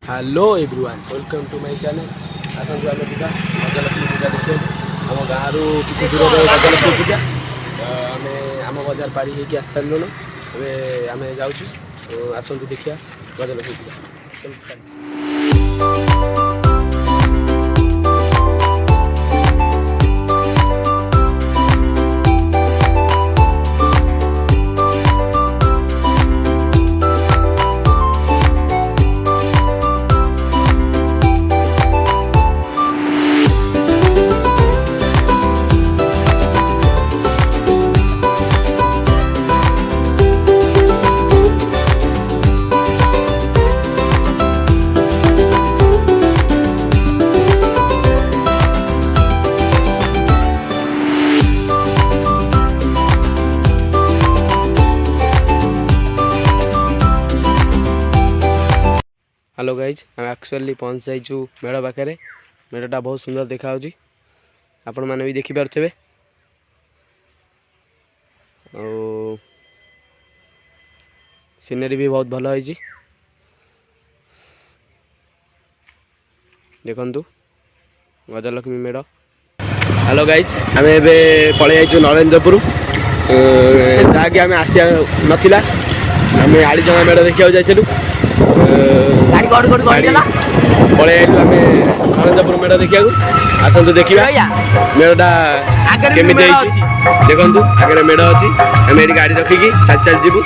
Hello everyone welcome to my channel. आसतु आम जा गजलक्ष्मी पूजा देखते आम गाँव किसी दूर गजलक्ष्मी पूजा आम आम बजार पाड़ी होगी आस सारे आम जाऊँ आसतु देखिए गजलक्ष्मी पूजा। हेलो गाइज आम एक्चुअली पहुँच जाइचु मेढ़ पाखे। मेढ़टा बहुत सुंदर देखा आपण मैंने भी देखिपे सीनरी भी बहुत भल है देखु गजलक्ष्मी मेढ़। हेलो गाइज आम एवं पलि जाइचु नरेंद्रपुर जहाँकि आम आसिया नाला आम आड़ीजा मेढ़ देखा जाइलु पलि आइलु आम नरेंद्रपुर मेढ़ देखा आसतु देखा मेढ़टा केमी देखु आगे मेढ़ अच्छी आम ये गाड़ी रखिकी चल चल जीवु।